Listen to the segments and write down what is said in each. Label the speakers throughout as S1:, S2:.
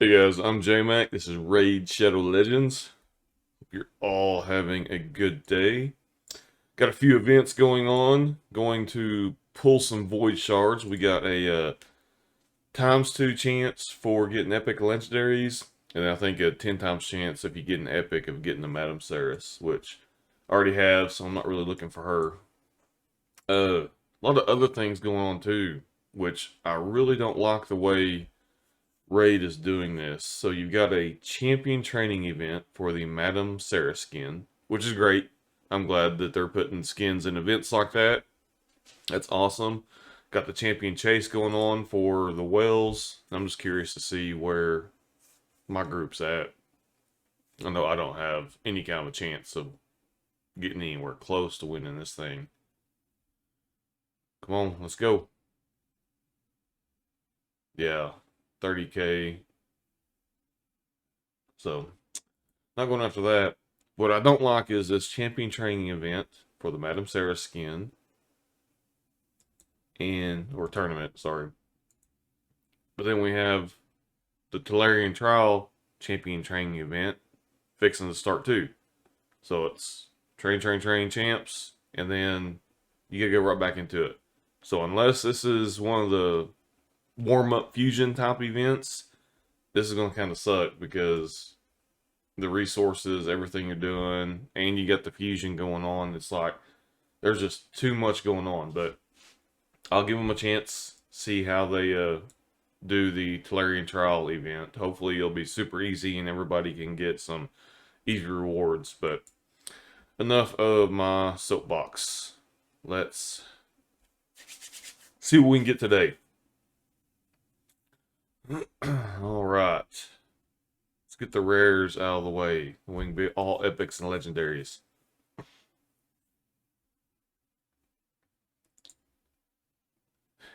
S1: Hey guys, I'm J-Mac. This is Raid Shadow Legends. Hope you're all having a good day. Got a few events going on. Going to pull some Void Shards. We got a times 2 chance for getting epic legendaries, and I think a 10 times chance if you get an epic of getting the Madame Ceres, which I already have, so I'm not really looking for her. A lot of other things going on too, which I really don't like the way Raid is doing this. So you've got a champion training event for the Madame Sarah skin, which is great. I'm glad that they're putting skins in events like that. That's awesome. Got the champion chase going on for the whales. I'm just curious to see where my group's at. I know I don't have any kind of a chance of getting anywhere close to winning this thing. Come on, let's go. Yeah, 30K. So, not going after that. What I don't like is this champion training event for the Madame Sarah skin or tournament, sorry. But then we have the Tolarian Trial champion training event fixing to start too. So it's train champs, and then you gotta go right back into it. So unless this is one of the warm up fusion type events, this is gonna kind of suck because the resources, everything you're doing, and you got the fusion going on. It's like there's just too much going on. But I'll give them a chance, see how they do the Tolarian Trial event. Hopefully, it'll be super easy and everybody can get some easy rewards. But enough of my soapbox. Let's see what we can get today. All right. Let's get the rares out of the way. We can be all epics and legendaries.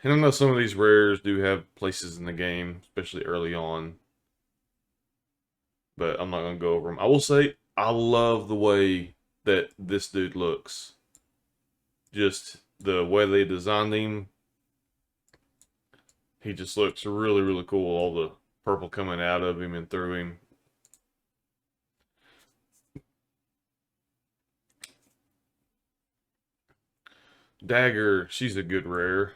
S1: And I know some of these rares do have places in the game, especially early on. But I'm not going to go over them. I will say, I love the way that this dude looks. Just the way they designed him. He just looks really, really cool. All the purple coming out of him and through him. Dagger, she's a good rare.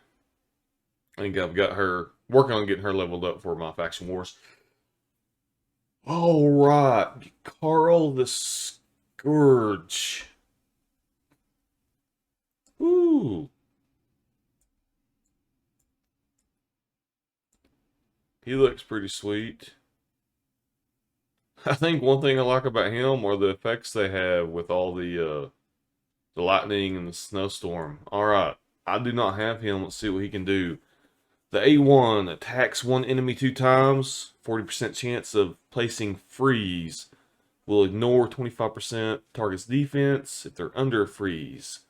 S1: I think I've got her, working on getting her leveled up for my Faction Wars. All right, Carl the Scourge. Ooh, he looks pretty sweet. I think one thing I like about him are the effects they have with all the lightning and the snowstorm. All right, I do not have him. Let's see what he can do. The A1 attacks one enemy 2 times, 40% chance of placing freeze. Will ignore 25% target's defense if they're under freeze.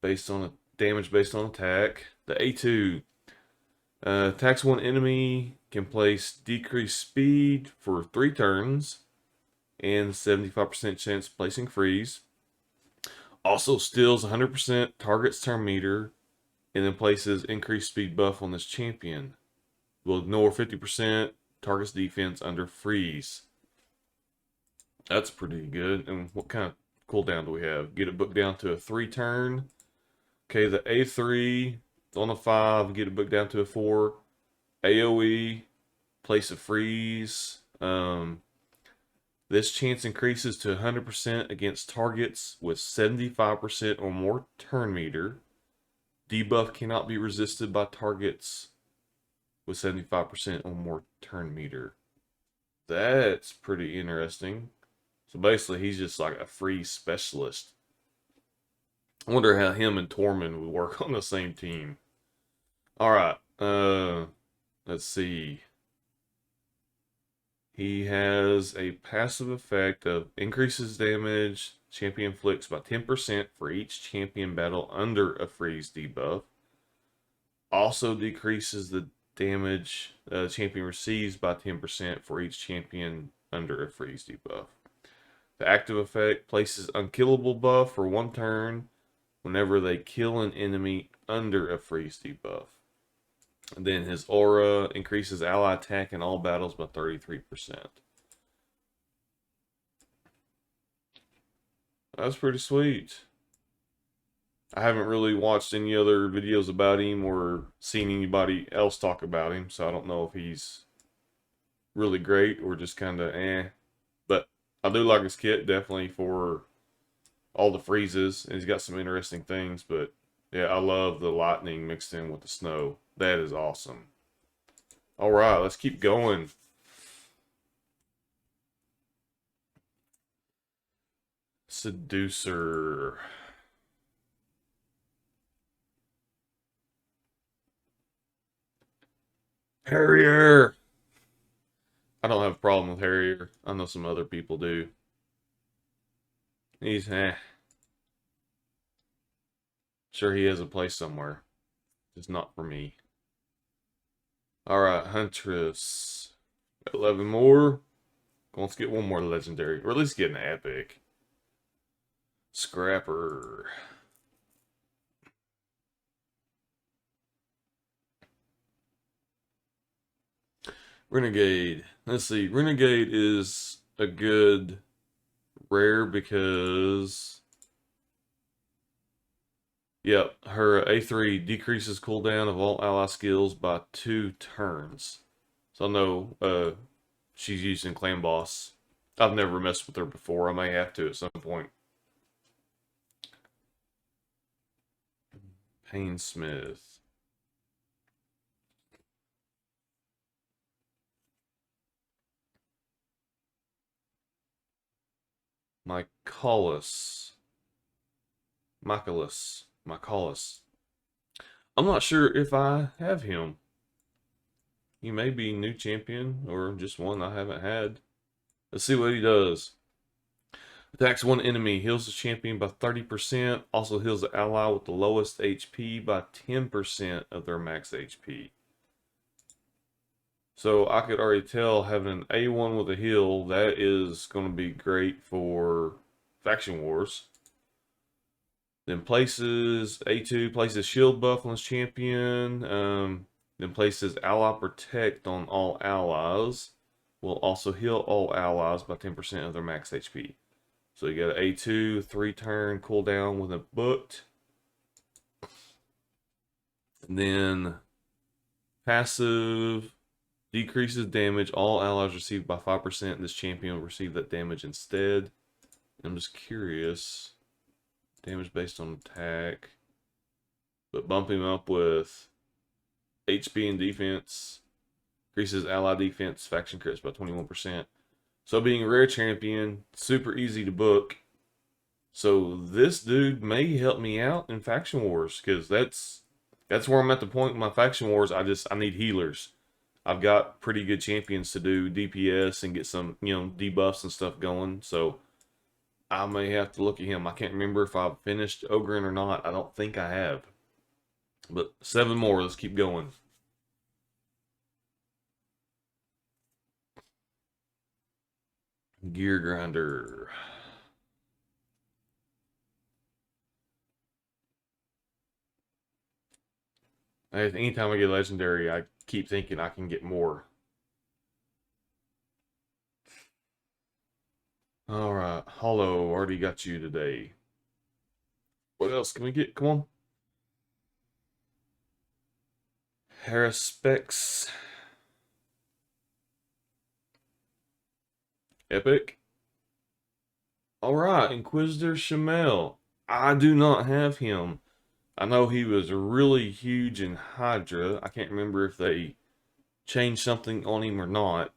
S1: Based on damage based on attack. The A2 attacks one enemy, can place decreased speed for 3 turns, and 75% chance of placing freeze. Also steals 100% target's turn meter, and then places increased speed buff on this champion. Will ignore 50% target's defense under freeze. That's pretty good. And what kind of cooldown do we have? Get it booked down to a 3 turn. Okay, the A3 on a 5, get it booked down to a 4. AoE, place a freeze. This chance increases to 100% against targets with 75% or more turn meter. Debuff cannot be resisted by targets with 75% or more turn meter. That's pretty interesting. So basically, he's just like a free specialist. I wonder how him and Tormund would work on the same team. All right. Let's see. He has a passive effect of increases damage champion inflicts by 10% for each champion battle under a freeze debuff. Also decreases the damage champion receives by 10% for each champion under a freeze debuff. The active effect places unkillable buff for 1 turn whenever they kill an enemy under a freeze debuff. And then his aura increases ally attack in all battles by 33%. That's pretty sweet. I haven't really watched any other videos about him or seen anybody else talk about him, so I don't know if he's really great or just kind of eh. But I do like his kit, definitely, for all the freezes, and he's got some interesting things. But yeah, I love the lightning mixed in with the snow. That is awesome. All right, let's keep going. Seducer. Harrier. I don't have a problem with Harrier. I know some other people do. He's sure he has a place somewhere. Just not for me. Alright, Huntress. 11 more. Let's get one more legendary. Or at least get an epic. Scrapper. Renegade. Let's see. Renegade is a good rare because yep, her A3 decreases cooldown of all ally skills by 2 turns. So I know she's using Clan Boss. I've never messed with her before. I may have to at some point. Painsmith. Michaelis. Michaelis. I'm not sure if I have him. He may be new champion or just one I haven't had. Let's see what he does. Attacks one enemy, heals the champion by 30%, also heals the ally with the lowest HP by 10% of their max HP. So I could already tell having an A1 with a heal, that is going to be great for Faction Wars. Then places A2 places shield buff on his champion. Then places ally protect on all allies. Will also heal all allies by 10% of their max HP. So you got an A2 3-turn cooldown with a booked. And then passive decreases damage. All allies received by 5%. This champion will receive that damage instead. I'm just curious. Damage based on attack. But bump him up with HP and defense. Increases ally defense, faction crits by 21%. So being a rare champion, super easy to book. So this dude may help me out in Faction Wars, because that's where I'm at the point in my Faction Wars. I need healers. I've got pretty good champions to do DPS and get some, debuffs and stuff going. So I may have to look at him. I can't remember if I've finished Ogren or not. I don't think I have. But 7 more. Let's keep going. Gear Grinder. Anytime I get legendary, I keep thinking I can get more. Alright, Hollow, already got you today. What else can we get? Come on. Haruspex. Epic. Alright, Inquisitor Shamel. I do not have him. I know he was really huge in Hydra. I can't remember if they changed something on him or not.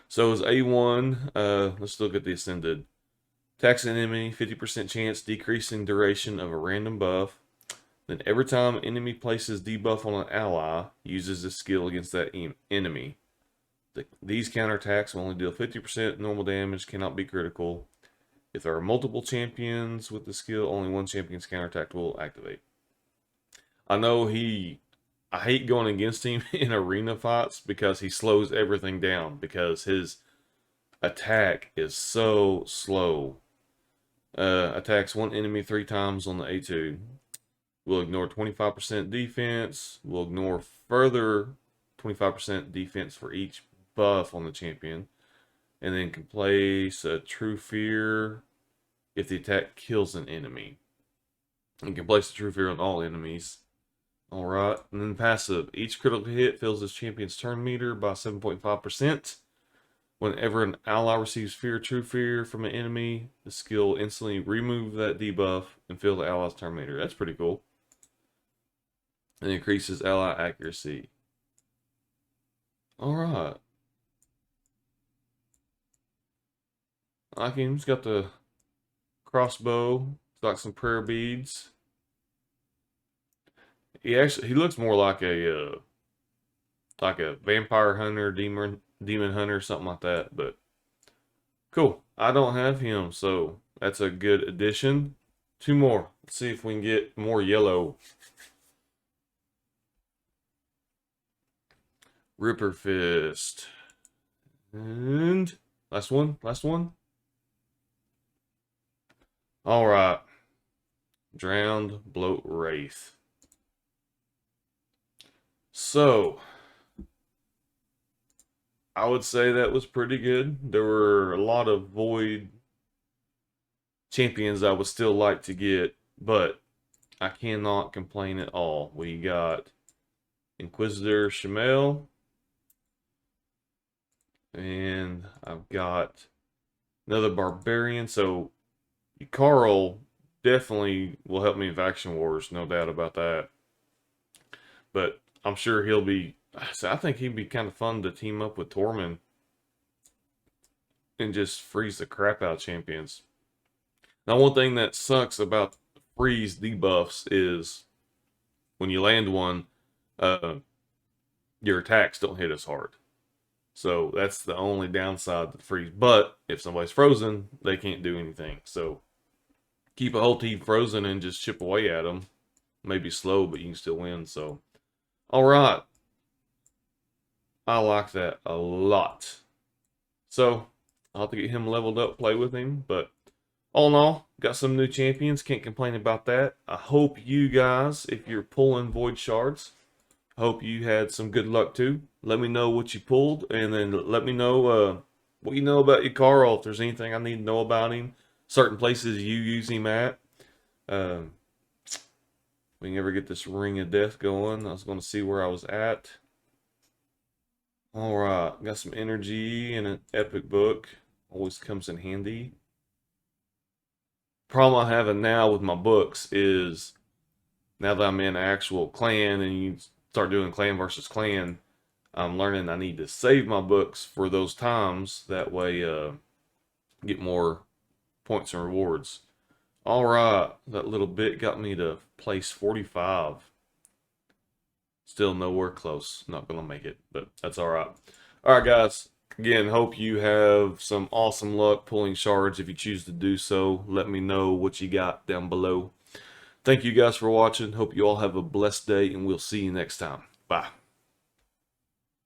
S1: So his A1, let's look at the Ascended. Attacks an enemy, 50% chance, decreasing duration of a random buff. Then every time enemy places debuff on an ally, uses this skill against that enemy. These counterattacks will only deal 50% normal damage, cannot be critical. If there are multiple champions with the skill, only one champion's counterattack will activate. I know I hate going against him in arena fights because he slows everything down because his attack is so slow. Attacks one enemy 3 times on the A2. We'll ignore 25% defense. We'll ignore further 25% defense for each buff on the champion. And then can place a True Fear if the attack kills an enemy. You can place a True Fear on all enemies. Alright, and then passive. Each critical hit fills this champion's turn meter by 7.5%. Whenever an ally receives Fear True Fear from an enemy, the skill will instantly remove that debuff and fill the ally's turn meter. That's pretty cool. And increases ally accuracy. Alright. I like him. He's got the crossbow. He's got some prayer beads. He looks more like a vampire hunter, demon hunter, something like that. But cool. I don't have him, so that's a good addition. 2 more. Let's see if we can get more yellow. Ripper Fist. And last one. Alright. Drowned Bloat Wraith. So, I would say that was pretty good. There were a lot of void champions I would still like to get, but I cannot complain at all. We got Inquisitor Shamel, and I've got another Barbarian. So, Carl definitely will help me in Faction Wars, no doubt about that. But I'm sure he'll be... So I think he'd be kind of fun to team up with Tormund and just freeze the crap out of champions. Now, one thing that sucks about freeze debuffs is when you land one, your attacks don't hit as hard. So that's the only downside to the freeze. But if somebody's frozen, they can't do anything. So keep a whole team frozen and just chip away at them. Maybe slow, but you can still win. So, all right. I like that a lot. So, I'll have to get him leveled up, play with him. But all in all, got some new champions. Can't complain about that. I hope you guys, if you're pulling Void Shards, I hope you had some good luck too. Let me know what you pulled. And then let me know what you know about Carl. If there's anything I need to know about him. Certain places you use him at. We can ever get this Ring of Death going. I was going to see where I was at. Alright, got some energy and an epic book. Always comes in handy. Problem I have now with my books is now that I'm in actual clan and you start doing clan versus clan, I'm learning I need to save my books for those times. That way, get more points and rewards. Alright, that little bit got me to place 45. Still nowhere close. Not going to make it, but that's alright. Alright, guys. Again, hope you have some awesome luck pulling shards. If you choose to do so, let me know what you got down below. Thank you guys for watching. Hope you all have a blessed day, and we'll see you next time. Bye.